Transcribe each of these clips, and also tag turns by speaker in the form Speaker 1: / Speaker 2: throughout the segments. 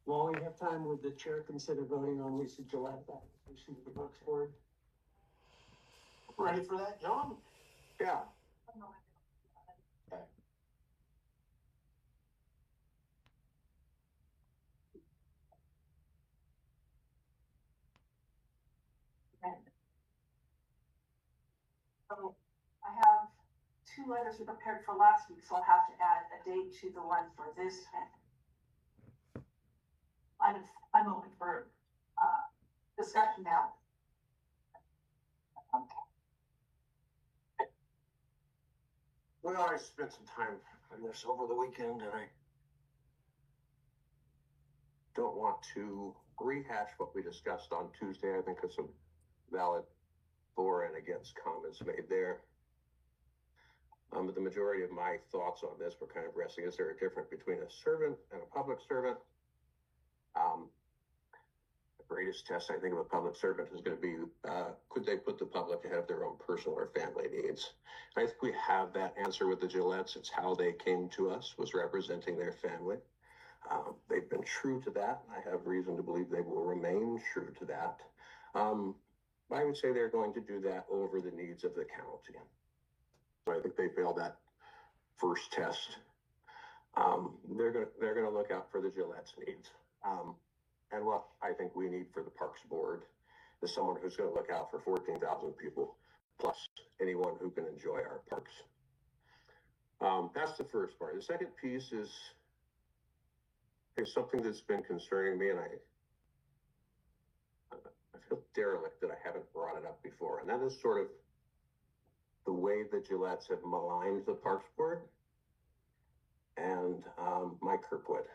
Speaker 1: While we have time, would the chair consider voting on Lisa Gillette application to the Parks Board?
Speaker 2: Ready for that, John?
Speaker 3: Yeah.
Speaker 2: Okay.
Speaker 4: So I have 2 letters prepared for last week, so I'll have to add a date to the one for this. I'm open for discussion now.
Speaker 3: Well, I spent some time on this over the weekend, and I don't want to rehash what we discussed on Tuesday. I think there's some valid for and against comments made there. But the majority of my thoughts on this were kind of resting. Is there a difference between a servant and a public servant? The greatest test, I think, of a public servant is going to be, could they put the public ahead of their own personal or family needs? And I think we have that answer with the Gillettes. It's how they came to us, was representing their family. They've been true to that. I have reason to believe they will remain true to that. I would say they're going to do that over the needs of the county. So I think they failed that first test. They're going to look out for the Gillette's needs. And what I think we need for the Parks Board is someone who's going to look out for 14,000 people, plus anyone who can enjoy our parks. That's the first part. The second piece is something that's been concerning me, and I feel derelict that I haven't brought it up before, and that is sort of the way the Gillettes have maligned the Parks Board and Mike Kirkwood.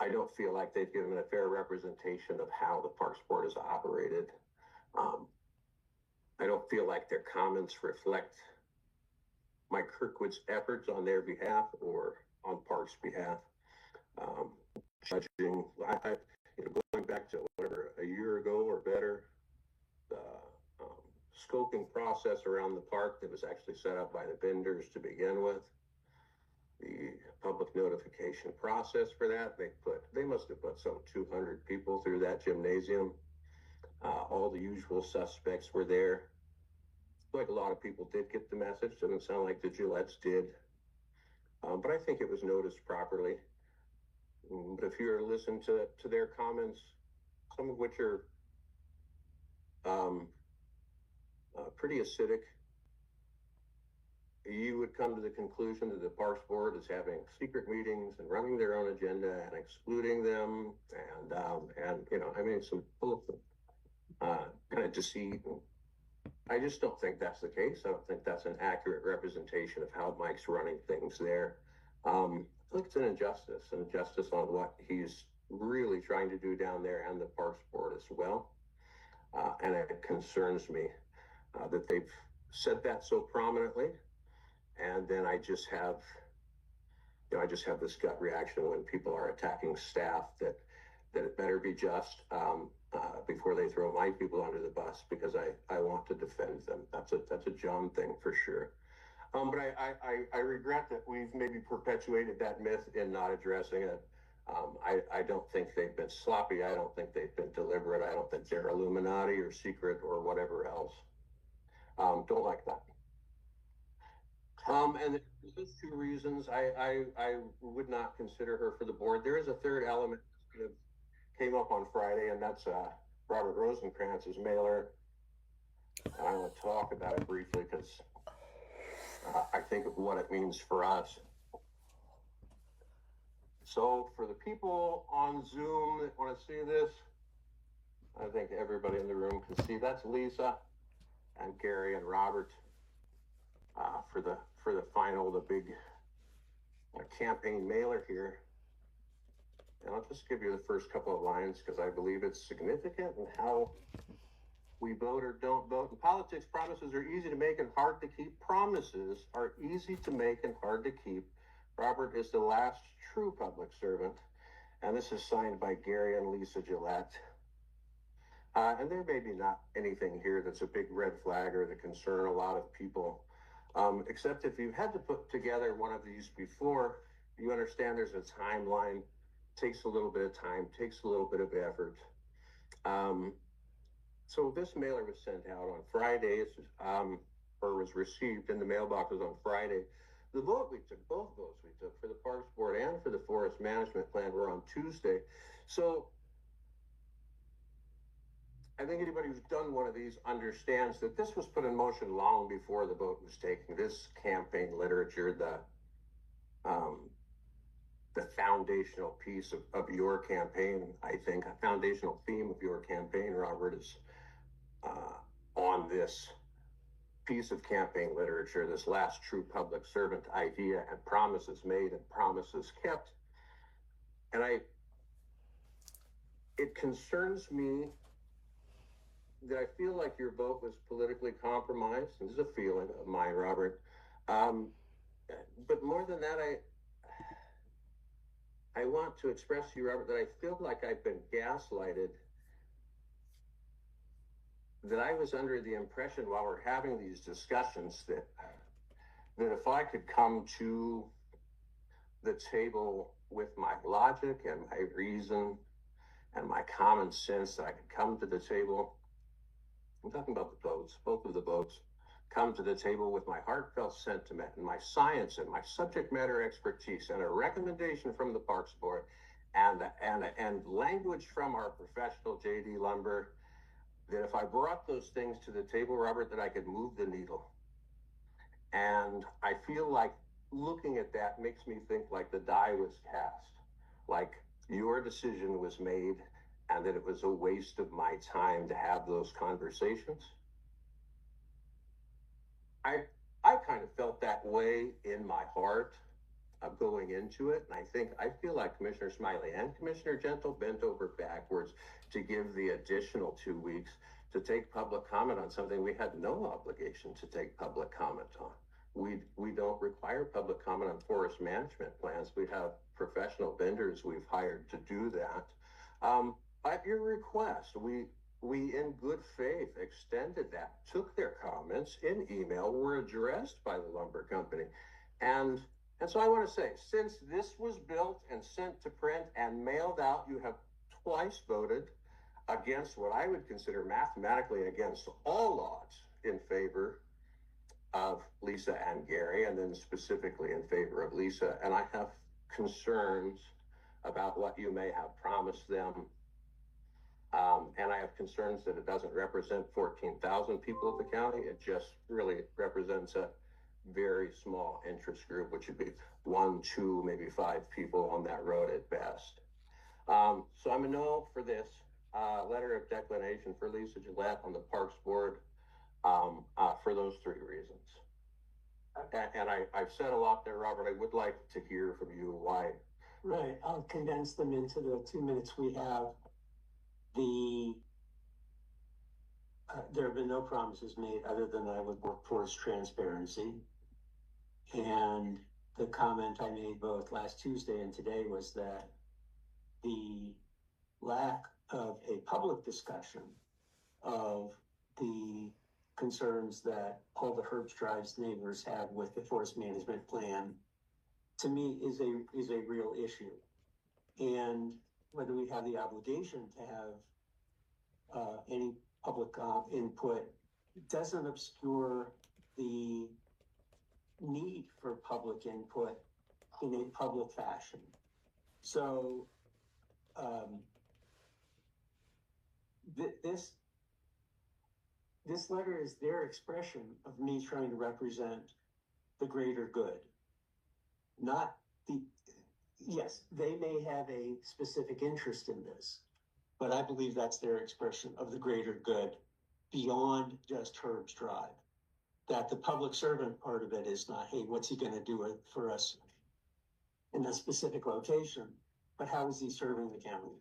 Speaker 3: I don't feel like they've given a fair representation of how the Parks Board is operated. I don't feel like their comments reflect Mike Kirkwood's efforts on their behalf or on Parks' behalf. Judging, going back to whatever, a year ago or better, the scoping process around the park that was actually set up by the vendors to begin with, the public notification process for that, they must have put some 200 people through that gymnasium. All the usual suspects were there. Like a lot of people did get the message. Doesn't sound like the Gillettes did. But I think it was noticed properly. But if you're listening to their comments, some of which are pretty acidic, you would come to the conclusion that the Parks Board is having secret meetings and running their own agenda and excluding them, and some kind of deceit. I just don't think that's the case. I don't think that's an accurate representation of how Mike's running things there. I think it's an injustice on what he's really trying to do down there and the Parks Board as well. And it concerns me that they've said that so prominently. And then I just have this gut reaction when people are attacking staff that it better be just before they throw my people under the bus, because I want to defend them. That's a John thing for sure. But I regret that we've maybe perpetuated that myth in not addressing it. I don't think they've been sloppy. I don't think they've been deliberate. I don't think they're Illuminati or secret or whatever else. Don't like that. And those 2 reasons, I would not consider her for the board. There is a third element that came up on Friday, and that's Robert Rosenkrantz's mailer. I want to talk about it briefly because I think of what it means for us. So for the people on Zoom that want to see this, I think everybody in the room can see that's Lisa and Gary and Robert for the final, the big campaign mailer here. And I'll just give you the first couple of lines because I believe it's significant in how we vote or don't vote. In politics, promises are easy to make and hard to keep. Promises are easy to make and hard to keep. Robert is the last true public servant. And this is signed by Gary and Lisa Gillette. And there may be not anything here that's a big red flag or that concern a lot of people. Except if you had to put together one of these before, you understand there's a timeline, takes a little bit of time, takes a little bit of effort. So this mailer was sent out on Fridays, or was received in the mailboxes on Friday. The vote we took, both votes we took for the Parks Board and for the Forest Management Plan were on Tuesday. So I think anybody who's done one of these understands that this was put in motion long before the vote was taken. This campaign literature, the foundational piece of your campaign, I think, a foundational theme of your campaign, Robert, is on this piece of campaign literature, this last true public servant idea, and promises made and promises kept. And it concerns me that I feel like your vote was politically compromised. This is a feeling of mine, Robert. But more than that, I want to express to you, Robert, that I feel like I've been gaslighted, that I was under the impression while we're having these discussions that if I could come to the table with my logic and my reason and my common sense, that I could come to the table, I'm talking about the votes, both of the votes, come to the table with my heartfelt sentiment and my science and my subject matter expertise and a recommendation from the Parks Board and language from our professional JD Lumber, that if I brought those things to the table, Robert, that I could move the needle. And I feel like looking at that makes me think like the die was cast, like your decision was made and that it was a waste of my time to have those conversations. I kind of felt that way in my heart going into it. And I feel like Commissioner Smiley and Commissioner Gentle bent over backwards to give the additional 2 weeks to take public comment on something we had no obligation to take public comment on. We don't require public comment on forest management plans. We have professional vendors we've hired to do that. At your request, we in good faith extended that, took their comments in email, were addressed by the lumber company. And so I want to say, since this was built and sent to print and mailed out, you have twice voted against what I would consider mathematically against all odds in favor of Lisa and Gary, and then specifically in favor of Lisa. And I have concerns about what you may have promised them. And I have concerns that it doesn't represent 14,000 people of the county. It just really represents a very small interest group, which would be 1, 2, maybe 5 people on that road at best. So I'm a no for this letter of declination for Lisa Gillette on the Parks Board for those 3 reasons. And I've said a lot there, Robert. I would like to hear from you why.
Speaker 1: Right, I'll condense them into the 2 minutes we have. There have been no promises made other than I would work towards transparency. And the comment I made both last Tuesday and today was that the lack of a public discussion of the concerns that all the Herbst Drive's neighbors have with the forest management plan, to me, is a real issue. And whether we have the obligation to have any public input doesn't obscure the need for public input in a public fashion. So this letter is their expression of me trying to represent the greater good, not yes, they may have a specific interest in this, but I believe that's their expression of the greater good beyond just Herbst Drive. That the public servant part of it is not, hey, what's he going to do for us in a specific location, but how is he serving the county?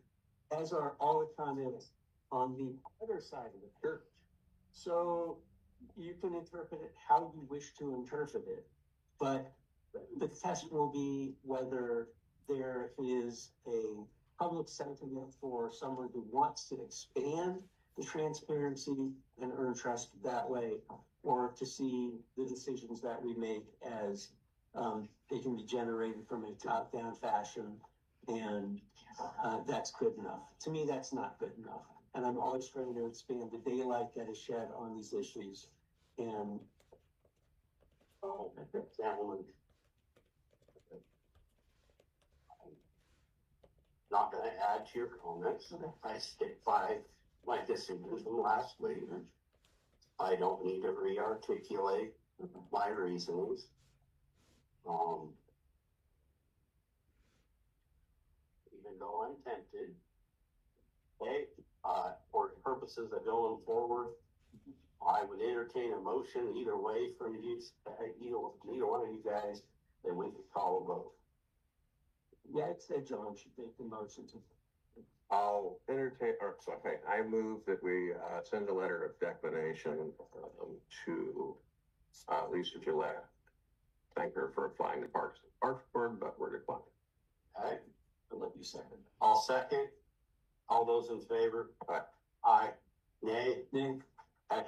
Speaker 1: As are all the comments on the other side of the church. So you can interpret it how you wish to interpret it, but the test will be whether there is a public sentiment for someone who wants to expand the transparency and earn trust that way, or to see the decisions that we make as They can be generated from a top-down fashion, and that's good enough. To me, that's not good enough. And I'm always trying to expand the daylight that is shed on these issues. And
Speaker 2: Oh, gentlemen. Not gonna add to your comments. I stick by my decision from last week. I don't need to re-articulate my reasonings. Even though I'm tempted. Okay, for purposes of going forward, I would entertain a motion either way from you, either one of you guys, that we could call a vote.
Speaker 1: yeah, I'd say John should make the motion to.
Speaker 3: I'll entertain, or, so, okay, I move that we, send a letter of declination, to, Lisa Gillette. Thank her for applying the Parks Board, but we're declining.
Speaker 2: Okay,
Speaker 1: I'll let you second.
Speaker 2: I'll second. All those in favor?
Speaker 3: Aye.
Speaker 2: Aye. Nay?
Speaker 1: Nay.
Speaker 2: Okay.